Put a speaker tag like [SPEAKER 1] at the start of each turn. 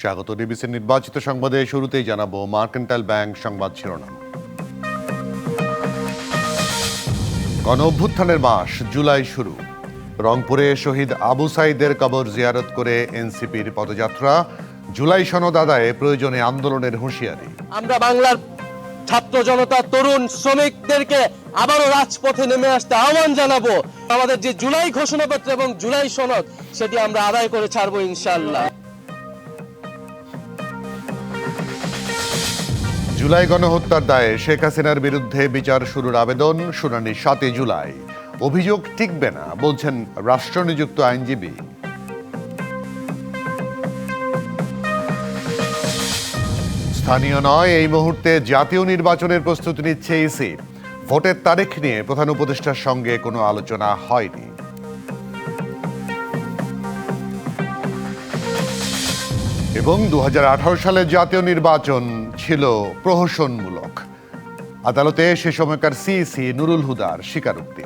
[SPEAKER 1] স্বাগত ডিবিসির নির্বাচিত সংবাদে শুরুতেই জানাবো মার্কেন্টাইল ব্যাংক সংবাদ শিরোনাম। গণ অভ্যুত্থানের মাস জুলাই শুরু। রংপুরে শহীদ আবু সাইদের কবর জিয়ারত করে এনসিপির পদযাত্রা। জুলাই সনদ আদায়ে প্রয়োজনে আন্দোলনের হুঁশিয়ারি।
[SPEAKER 2] আমরা বাংলার ছাত্র জনতা, তরুণ, শ্রমিকদেরকে আবারও রাজপথে নেমে আসতে আহ্বান জানাবো। আমাদের যে জুলাই ঘোষণাপত্র এবং জুলাই সনদ, সেটি আমরা আদায় করে ছাড়বো ইনশাআল্লাহ।
[SPEAKER 1] জুলাই গণহত্যার দায়ে শেখ হাসিনার বিরুদ্ধে বিচার শুরুর আবেদন, শুনানি 7 জুলাই। অভিযোগ টিকবে না বলছেন রাষ্ট্রনিযুক্ত আইনজীবী। স্থানীয় নয়, এই মুহূর্তে জাতীয় নির্বাচনের প্রস্তুতি নিচ্ছে ইসি। ভোটের তারিখ নিয়ে প্রধান উপদেষ্টার সঙ্গে কোনো আলোচনা হয়নি। এবং 2018 সালে জাতীয় নির্বাচন ছিল প্রহসনমূলক। আদালতে সে সময়কার সিইসি নুরুল হুদার স্বীকারোক্তি।